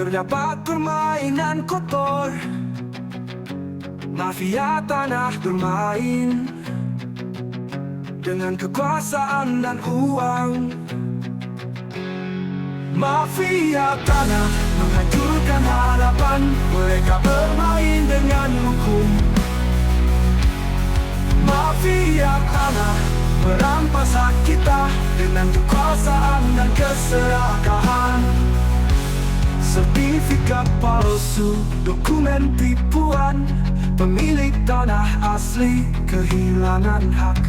Terdapat permainan kotor, mafia tanah bermain dengan kekuasaan dan uang. Mafia tanah menghancurkan harapan, mereka bermain dengan hukum. Mafia tanah merampas hak kita dengan kekuasaan dan keserakahan. Sertifikat palsu, dokumen tipuan, pemilik tanah asli kehilangan hak.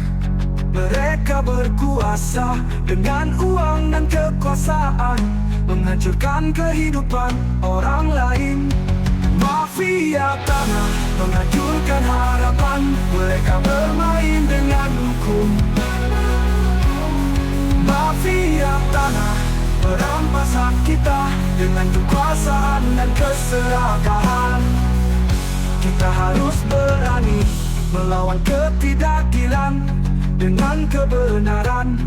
Mereka berkuasa dengan uang dan kekuasaan, menghancurkan kehidupan orang lain. Mafia tanah menghancurkan harapan, mereka bermain dengan hukum. Mafia tanah merampas hak kita dengan kekuasaan dan keserakahan. Kita harus berani melawan ketidakadilan dengan kebenaran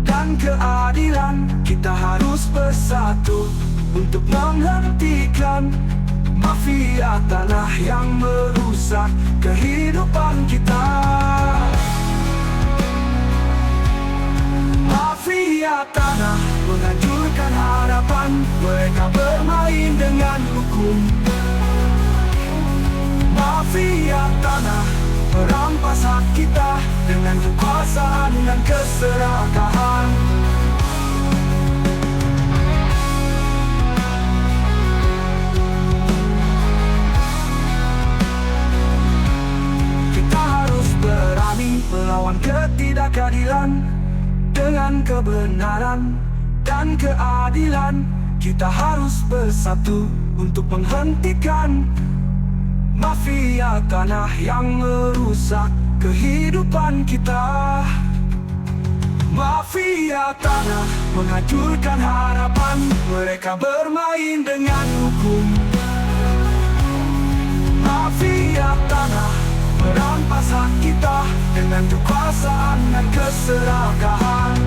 dan keadilan. Kita harus bersatu untuk menghentikan mafia tanah yang merusak kehidupan kita. Mafia tanah menghancurkan harapan, mereka bermain dengan hukum. Mafia tanah merampas hak kita dengan kekuasaan dan keserakahan. Kita harus berani melawan ketidakadilan dengan kebenaran dan keadilan. Kita harus bersatu untuk menghentikan mafia tanah yang merusak kehidupan kita. Mafia tanah menghancurkan harapan, mereka bermain dengan hukum. Mafia tanah merampas hak kita dengan kekuasaan dan keserakahan.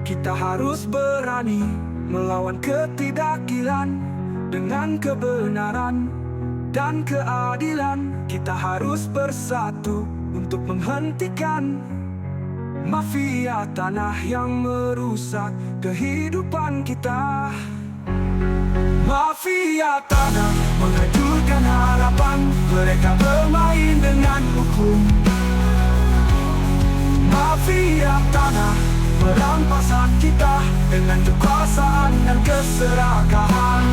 Kita harus berani melawan ketidakadilan dengan kebenaran dan keadilan. Kita harus bersatu untuk menghentikan mafia tanah yang merusak kehidupan kita. Mafia tanah menghancurkan harapan, mereka bermain dengan hukum. Mafia tanah merampas hak kita dengan kekuasaan dan keserakahan.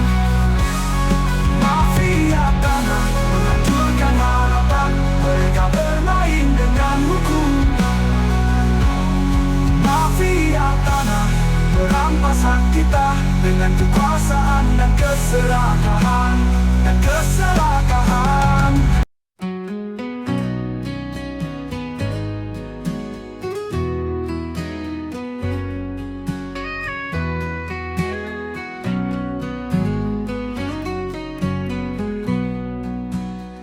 Mafia tanah menghancurkan harapan, mereka bermain dengan hukum. Mafia tanah merampas hak kita dengan kekuasaan dan keserakahan.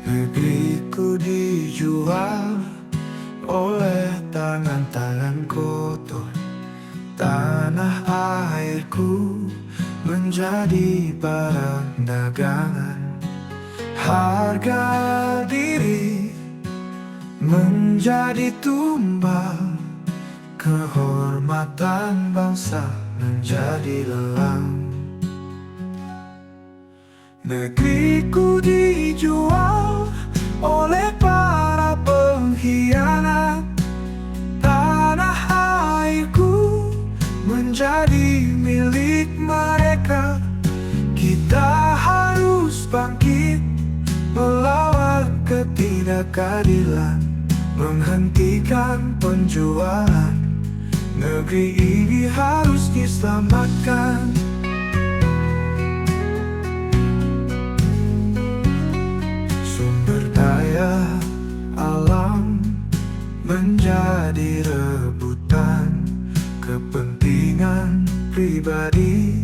Negeriku dijual oleh tangan-tangan kotor. Tanah airku menjadi barang dagangan. Harga diri menjadi tumbal. Kehormatan bangsa menjadi lelang. Negeriku dijual oleh para pengkhianat. Tanah airku menjadi milik mereka. Kita harus bangkit melawan ketidakadilan, menghentikan penjualan. Negeri ini harus diselamatkan. daya alam menjadi rebutan kepentingan pribadi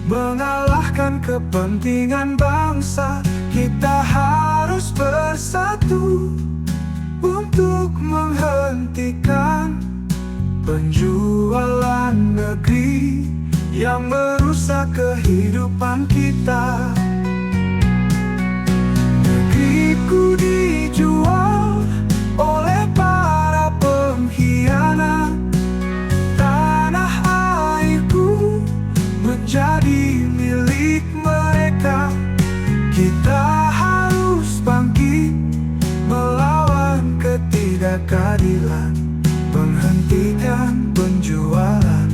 mengalahkan kepentingan bangsa. Kita harus bersatu untuk menghentikan penjualan negeri yang merusak kehidupan kita. Negeriku dijual oleh para pengkhianat, tanah airku menjadi milik mereka. Kita harus bangkit melawan ketidakadilan, menghentikan penjualan.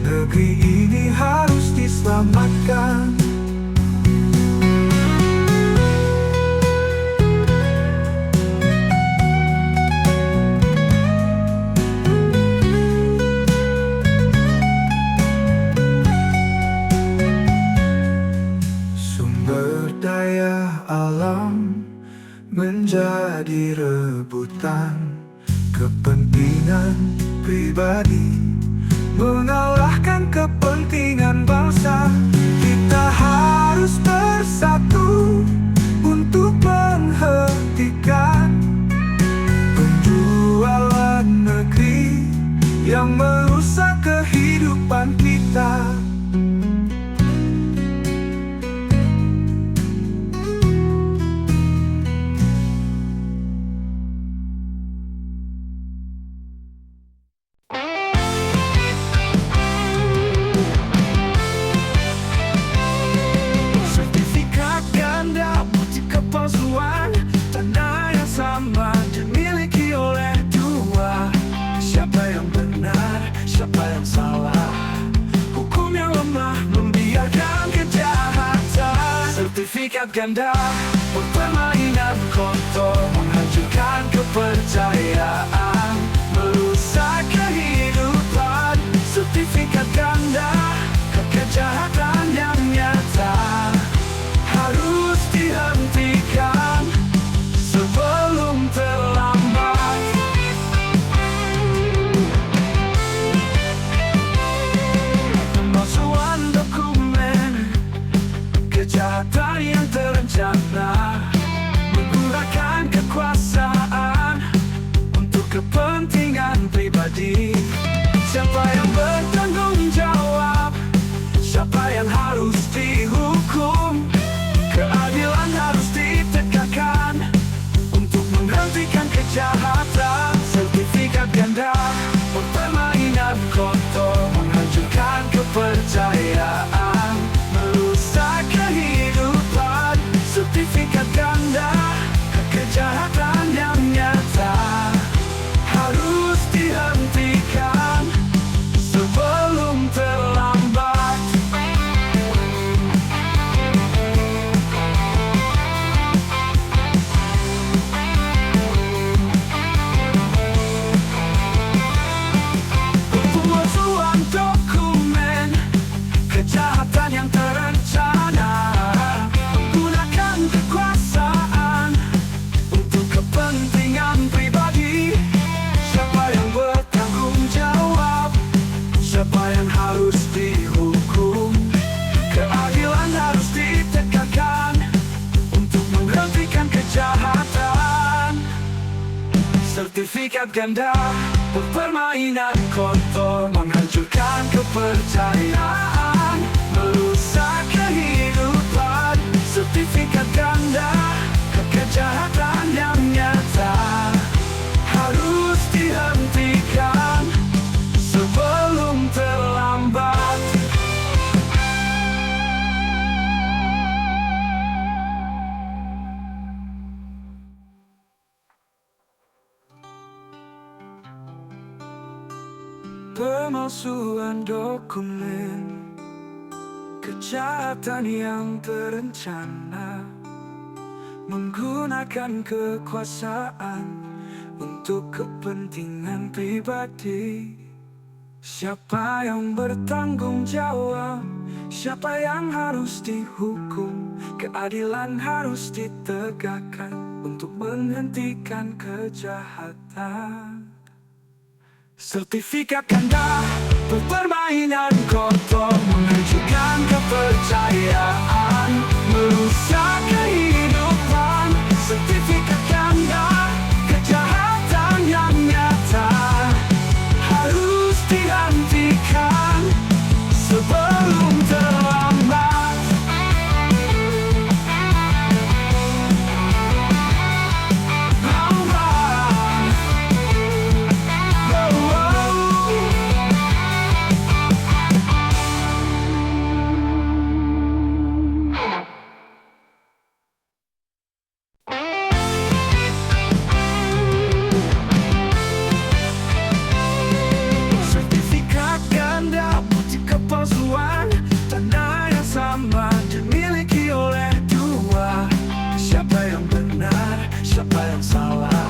Negeri ini harus diselamatkan. Sumber daya alam menjadi rebutan kepentingan pribadi mengalahkan kepentingan bangsa. Kita harus bersatu untuk menghentikan penjualan negeri yang merusak kehidupan kita. Sertifikat ganda bukti kepalsuan, tanah yang sama dimiliki oleh dua. Siapa yang benar, siapa yang salah? Hukum yang lemah membiarkan kejahatan. Sertifikat ganda permainan kotor, menghancurkan kepercayaan, merusak kehidupan. Sertifikat ganda kejahatan yang nyata harus dihentikan sebelum terlambat. Pemalsuan dokumen, kejahatan yang terencana, menggunakan kekuasaan untuk kepentingan pribadi. Siapa yang bertanggung jawab? Siapa yang harus dihukum? Keadilan harus ditegakkan untuk menghentikan kejahatan. Sertifikat ganda permainan kotor, menghancurkan kepercayaan, merusak kehidupan. Sertifikat ganda kejahatan yang nyata harus dihentikan sebelum terlambat. Pemalsuan dokumen, kejahatan yang terencana, menggunakan kekuasaan untuk kepentingan pribadi. Siapa yang bertanggung jawab? Siapa yang harus dihukum? Keadilan harus ditegakkan untuk menghentikan kejahatan. Sertifikat ganda permainan kotor, menghancurkan kepercayaan, merusak kehidupan. Sertifikat ganda kejahatan yang nyata harus dihentikan sebelum terlambat. Pemalsuan dokumen, kejahatan yang terencana, menggunakan kekuasaan untuk kepentingan pribadi. Siapa yang bertanggung jawab? Siapa yang harus dihukum? Keadilan harus ditegakkan untuk menghentikan kejahatan. Sertifikat ganda permainan kotor, menghancurkan kepercayaan, merusak kehidupan. Sertifikat ganda kejahatan yang nyata harus dihentikan sebelum terlambat. Sertifikat ganda bukti kepalsuan, tanda yang sama dimiliki oleh dua. Siapa yang benar, siapa yang salah?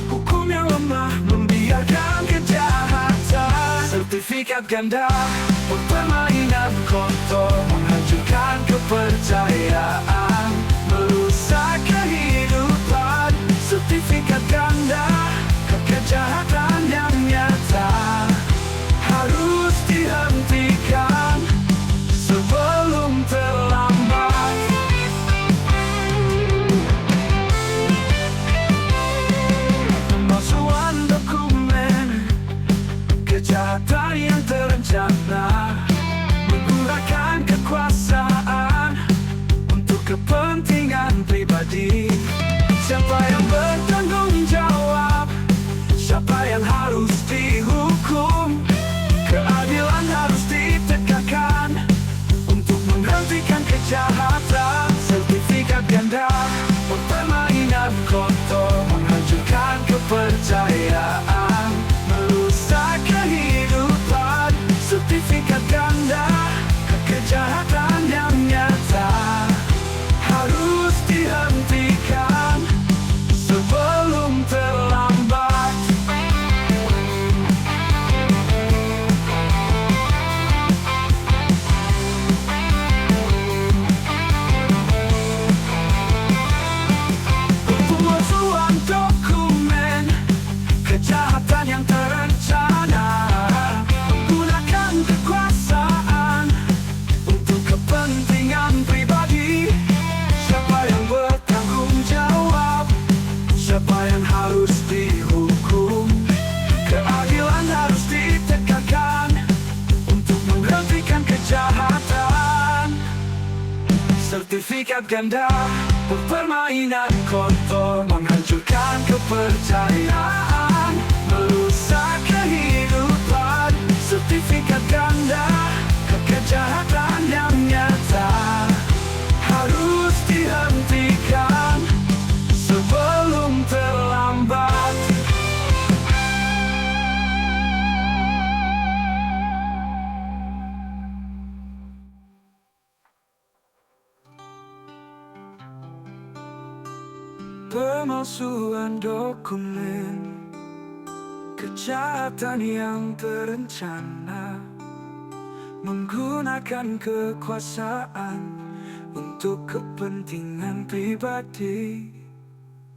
Hukum yang lemah membiarkan kejahatan. Sertifikat ganda permainan kotor, menghancurkan kepercayaan, merusak kehidupan. Sertifikat ganda kejahatan yang nyata harus dihentikan sebelum terlambat. Pemalsuan dokumen, kejahatan yang terencana, menggunakan kekuasaan untuk kepentingan pribadi. Siapa yang bertanggung jawab? Siapa yang harus dihukum? Keadilan harus ditegakkan untuk menghentikan kejahatan. Sertifikat ganda permainan kotor, menghancurkan kepercayaan, merusak kehidupan. Sertifikat ganda kejahatan yang nyata harus dihentikan sebelum terlambat. Pemalsuan dokumen, kejahatan yang terencana, menggunakan kekuasaan untuk kepentingan pribadi. Siapa yang bertanggung jawab? Siapa yang harus dihukum? Keadilan harus ditegakkan untuk menghentikan kejahatan. Sertifikat ganda permainan kotor, menghancurkan kepercayaan, merusak kehidupan. Sertifikat ganda kejahatan yang nyata harus dihentikan sebelum terlambat. Pemalsuan dokumen, kejahatan yang terencana, menggunakan kekuasaan untuk kepentingan pribadi.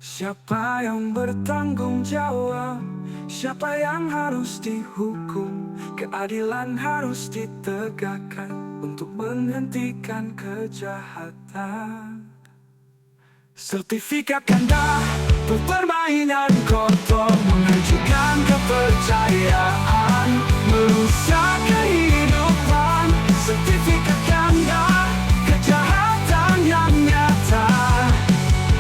Siapa yang bertanggung jawab? Siapa yang harus dihukum? Keadilan harus ditegakkan untuk menghentikan kejahatan. Sertifikat ganda permainan kotor, menghancurkan kepercayaan, merusak kehidupan. Sertifikat ganda kejahatan yang nyata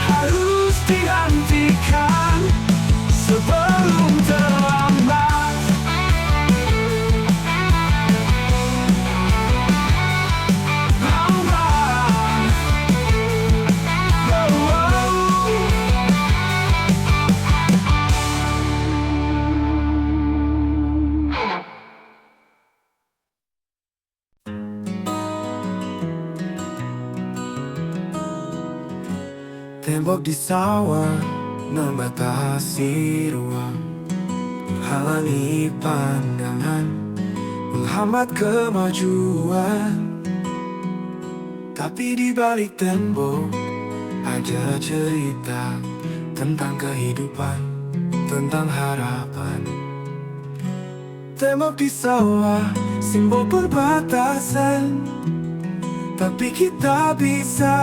harus dihentikan sebelum terlambat. Tembok di sawah membatasi ruang, menghalangi pandangan, menghambat kemajuan. Tapi di balik tembok ada cerita tentang kehidupan, tentang harapan. Tembok di sawah, simbol perbatasan, tapi kita bisa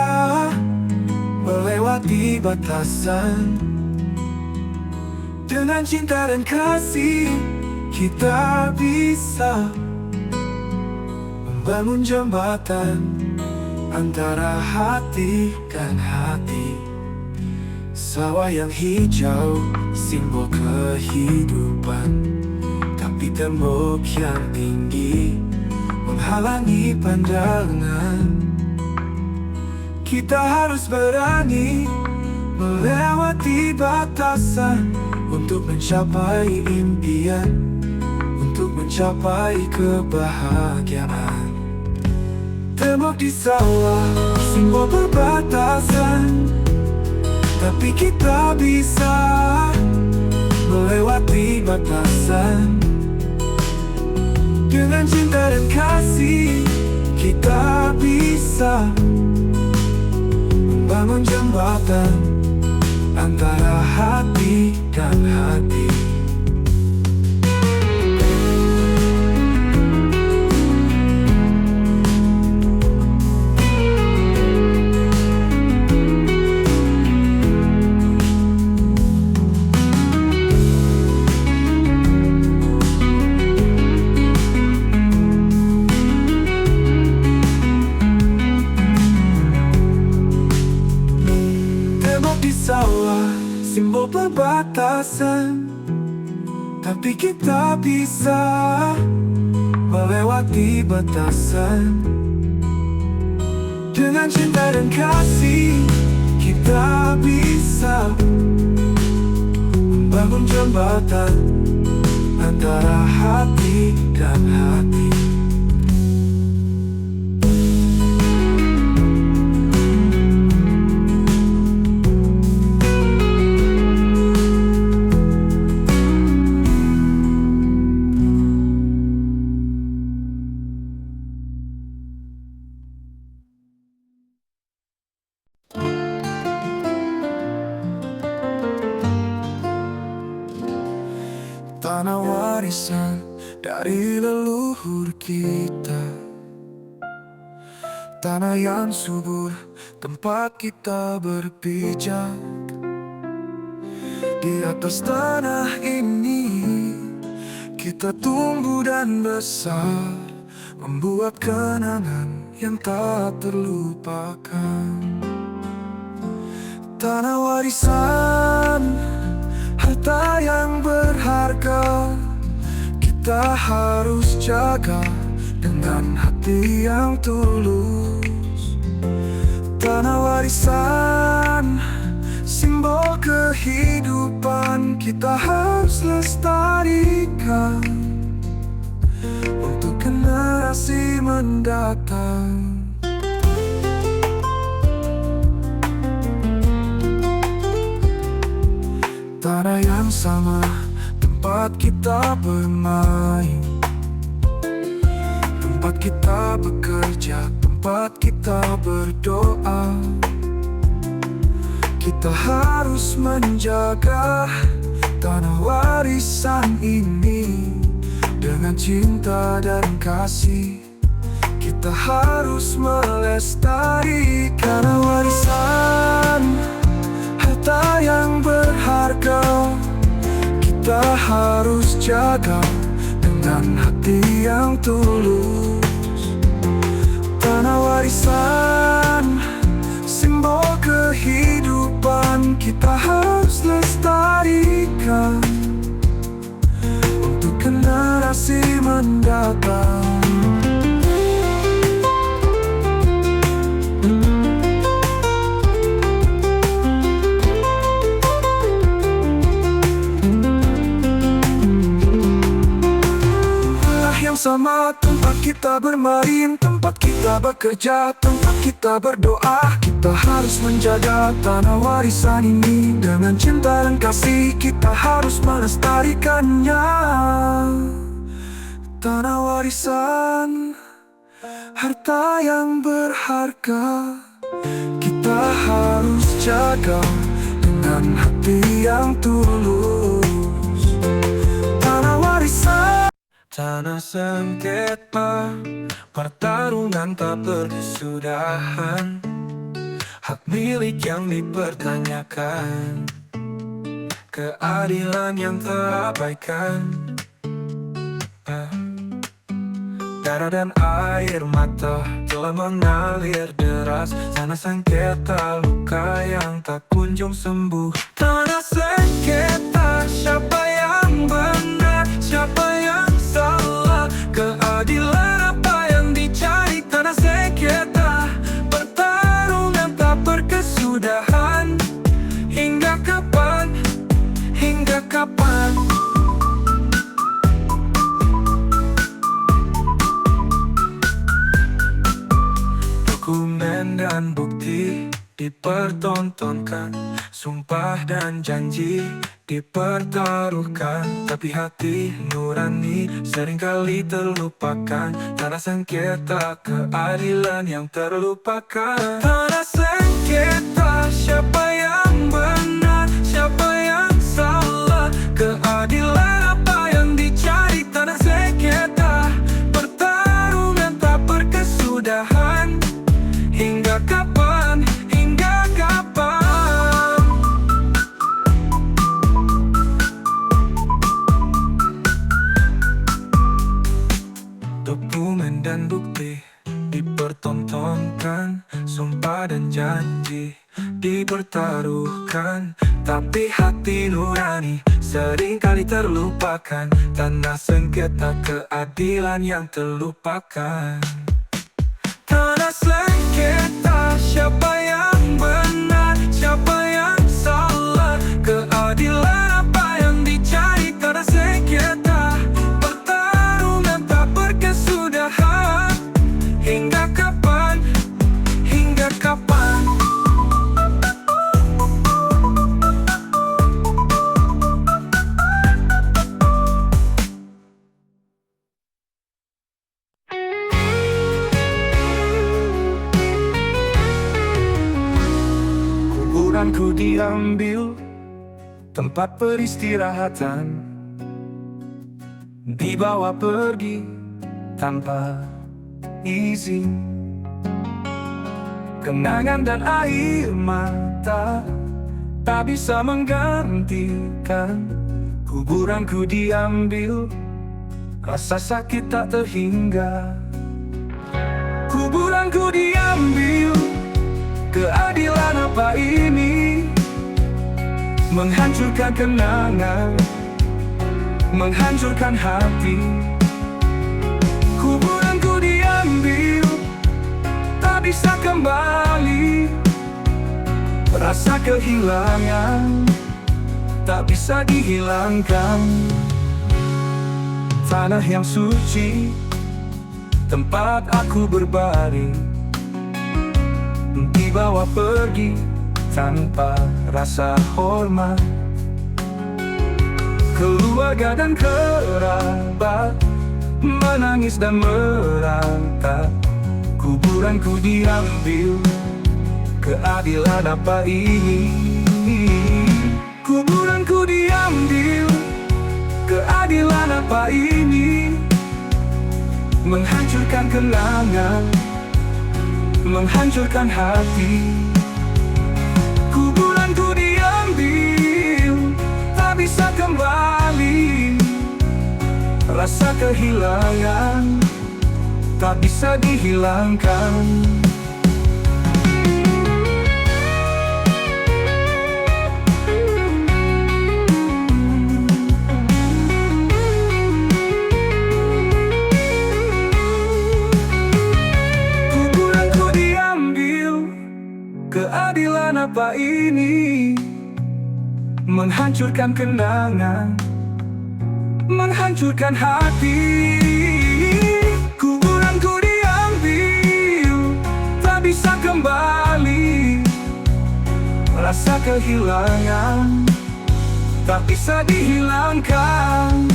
melewati batasan. Dengan cinta dan kasih, kita bisa membangun jembatan antara hati dan hati. Sawah yang hijau, simbol kehidupan, tapi tembok yang tinggi menghalangi pandangan. Kita harus berani melewati batasan untuk mencapai impian, untuk mencapai kebahagiaan. Tembok di sawah, simbol perbatasan, tapi kita bisa melewati batasan. Dengan cinta dan kasih, kita bisa membangun jembatan antara hati dan hati. Di sawah, simbol perbatasan, tapi kita bisa melewati batasan. Dengan cinta dan kasih, kita bisa membangun jembatan antara hati dan hati. Tanah warisan dari leluhur kita, tanah yang subur tempat kita berpijak. Di atas tanah ini kita tumbuh dan besar, membuat kenangan yang tak terlupakan. Tanah warisan, harta yang berharga, kita harus jaga dengan hati yang tulus. Tanah warisan, simbol kehidupan, kita harus lestarikan untuk generasi mendatang. Tanah yang sama, tempat kita bermain, tempat kita bekerja, tempat kita berdoa. Kita harus menjaga tanah warisan ini dengan cinta dan kasih. Kita harus melestarikan tanah warisan, harta yang berharga, kita harus jaga dengan hati yang tulus. Tanah warisan, simbol kehidupan, kita harus lestarikan untuk generasi mendatang. Sama tempat kita bermain, tempat kita bekerja, tempat kita berdoa. Kita harus menjaga tanah warisan ini dengan cinta dan kasih. Kita harus melestarikannya. Tanah warisan, harta yang berharga, kita harus jaga dengan dan hati yang tulus. Tanah warisan, tanah sengketa, pertarungan tak berkesudahan, hak milik yang dipertanyakan, keadilan yang terabaikan. Darah dan air mata telah mengalir deras, tanah sengketa luka yang tak kunjung sembuh. Tanah sengketa, siapa yang benar, siapa yang salah, keadilan apa yang dicari. Tanah sengketa, pertarungan tak berkesudahan, hingga kapan, hingga kapan. Dokumen dan bukti dipertontonkan, sumpah dan janji dipertaruhkan, tapi hati nurani seringkali terlupakan. Tanah sengketa, keadilan yang terlupakan. Tanah sengketa, siapa yang benar, siapa yang salah, keadilan apa yang dicari. Tanah sengketa, pertarungan tak berkesudahan, hingga kapan, hingga kapan. Dokumen dan bukti dipertontonkan, sumpah dan janji dipertaruhkan, tapi hati nurani seringkali terlupakan. Tanah sengketa, keadilan yang terlupakan. Tanah sengketa, siapa yang benar, siapa yang salah, keadilan apa yang dicari. Tanah sengketa, pertarungan tak berkesudahan, hingga kapan, hingga kapan. Kuburanku diambil, tempat peristirahatan dibawa pergi tanpa izin. Kenangan dan air mata tak bisa menggantikan. Kuburanku diambil, rasa sakit tak terhingga. Kuburanku diambil, keadilan apa ini? Menghancurkan kenangan, menghancurkan hati. Kuburanku diambil, tak bisa kembali. Rasa kehilangan tak bisa dihilangkan. Tanah yang suci, tempat aku berbaring, dibawa pergi tanpa rasa hormat. Keluarga dan kerabat menangis dan merangkak. Kuburanku diambil, keadilan apa ini? Kuburanku diambil, keadilan apa ini? Menghancurkan kenangan, menghancurkan hati. Kuburanku diambil, tak bisa kembali. Rasa kehilangan tak bisa dihilangkan. Keadilan apa ini? Menghancurkan kenangan, menghancurkan hati. Kuburanku diambil, tak bisa kembali. Rasa kehilangan tak bisa dihilangkan.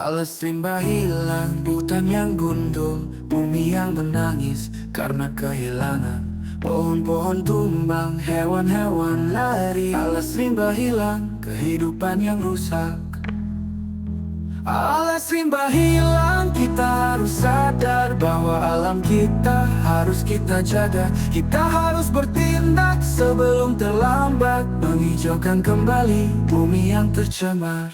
Alas rimba hilang, hutan yang gundul, bumi yang menangis karena kehilangan. Pohon-pohon tumbang, hewan-hewan lari. Alas rimba hilang, kehidupan yang rusak. Alas rimba hilang, kita harus sadar bahwa alam kita harus kita jaga. Kita harus bertindak sebelum terlambat, menghijaukan kembali bumi yang tercemar.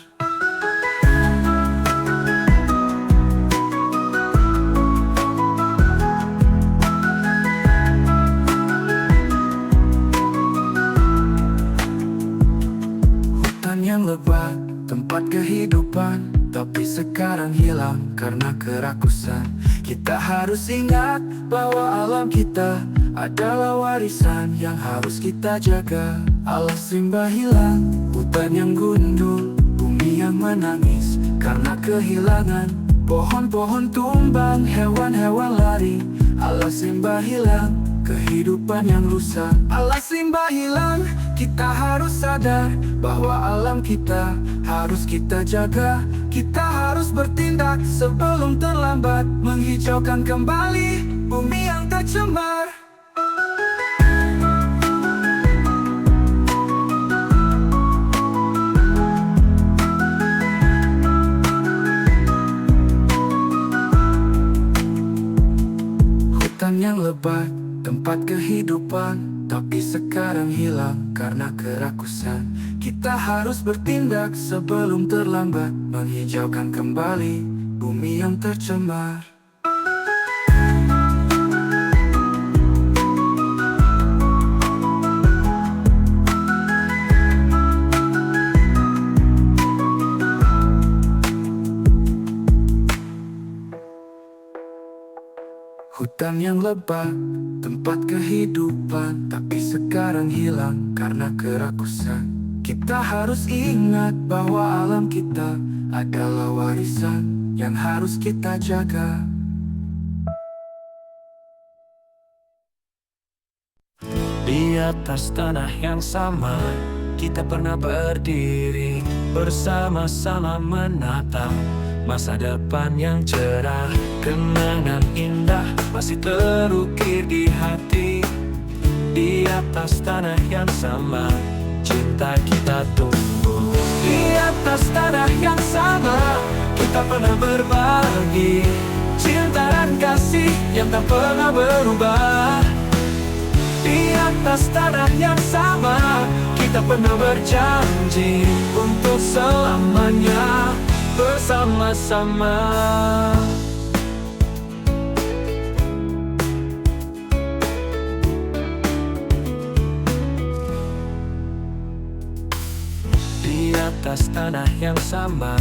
Hutan yang lebat, tempat kehidupan, tapi sekarang hilang karena kerakusan. Kita harus ingat bahwa alam kita adalah warisan yang harus kita jaga. Alas rimba hilang, hutan yang gundul, bumi yang menangis karena kehilangan. Pohon-pohon tumbang, hewan-hewan lari. Alas rimba hilang, kehidupan yang rusak. Alas rimba hilang, kita harus sadar bahwa alam kita harus kita jaga. Kita harus bertindak sebelum terlambat, menghijaukan kembali bumi yang tercemar. Hutan yang lebat, tempat kehidupan, tapi sekarang hilang karena kerakusan. Kita harus bertindak sebelum terlambat, menghijaukan kembali bumi yang tercemar. Hutan yang lebat, tempat kehidupan, tapi sekarang hilang karena kerakusan. Kita harus ingat bahwa alam kita adalah warisan yang harus kita jaga. Di atas tanah yang sama, kita pernah berdiri bersama-sama menatap masa depan yang cerah. Kenangan indah masih terukir di hati. Di atas tanah yang sama, cinta kita tumbuh. Di atas tanah yang sama, kita pernah berbagi cinta dan kasih yang tak pernah berubah. Di atas tanah yang sama, kita pernah berjanji untuk selamanya bersama-sama. Di atas tanah yang sama,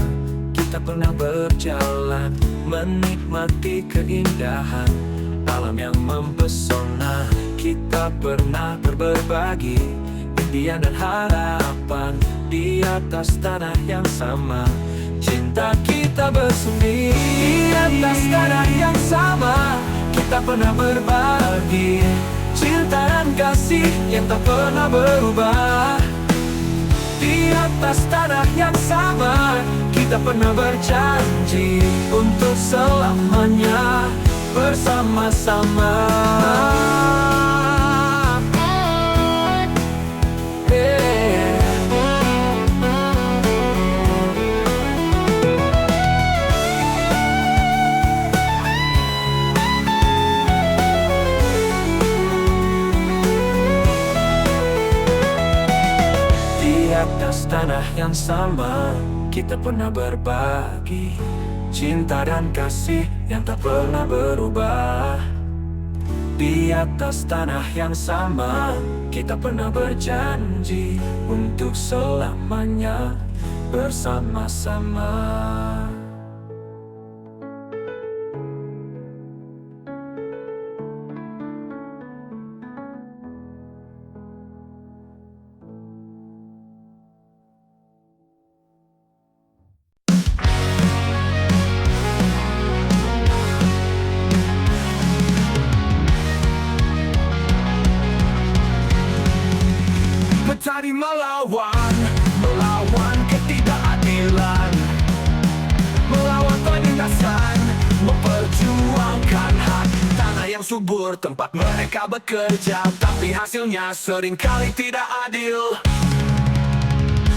kita pernah berjalan, menikmati keindahan alam yang mempesona. Kita pernah berbagi impian dan harapan. Di atas tanah yang sama, cinta kita bersemi. Di atas tanah yang sama, kita pernah berbagi cinta dan kasih yang tak pernah berubah. Di atas tanah yang sama, kita pernah berjanji untuk selamanya bersama-sama. Di atas tanah yang sama, kita pernah berbagi cinta dan kasih yang tak pernah berubah. Di atas tanah yang sama, kita pernah berjanji untuk selamanya bersama-sama. Mencari melawan ketidakadilan, melawan subur tempat mereka bekerja, tapi hasilnya seringkali tidak adil.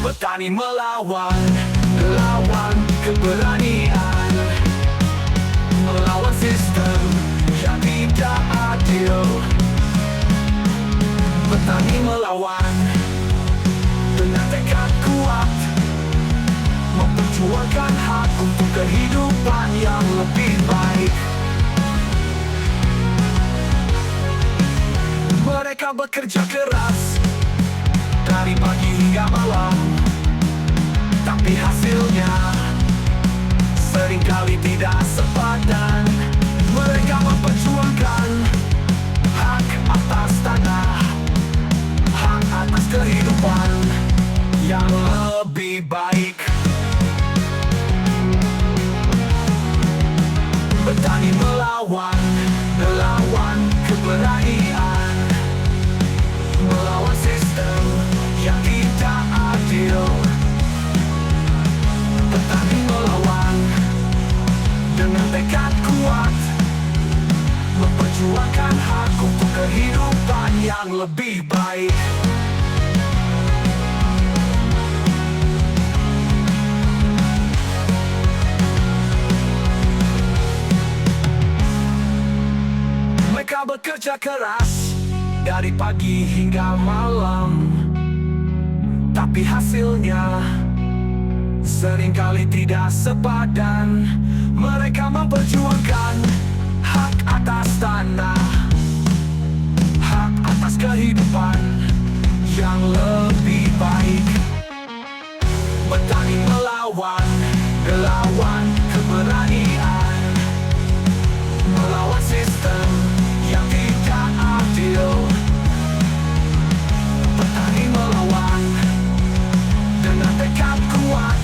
Petani melawan keberanian, melawan sistem yang tidak adil. Petani melawan dengan tekad kuat, memperjuangkan hak untuk kehidupan yang lebih baik. Mereka bekerja keras dari pagi hingga malam, tapi hasilnya seringkali tidak sepadan. Mereka memperjuangkan hak atas tanah, hak atas kehidupan yang lebih baik. Petani melawan keberanian, melawan sistem yang tidak adil. Petani melawan dengan tekad kuat, memperjuangkan hak untuk kehidupan yang lebih baik. Mereka bekerja keras dari pagi hingga malam, tapi hasilnya seringkali tidak sepadan. Mereka memperjuangkan hak atas tanah, hak atas kehidupan yang lebih baik. Petani melawan keberanian, melawan sistem yang tidak adil. Petani melawan dengan tekad kuat,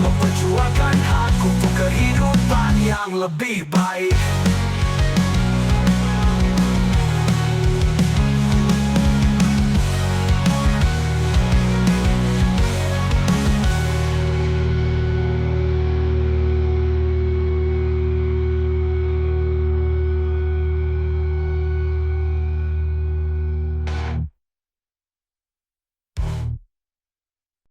memperjuangkan hak untuk kehidupan yang lebih baik.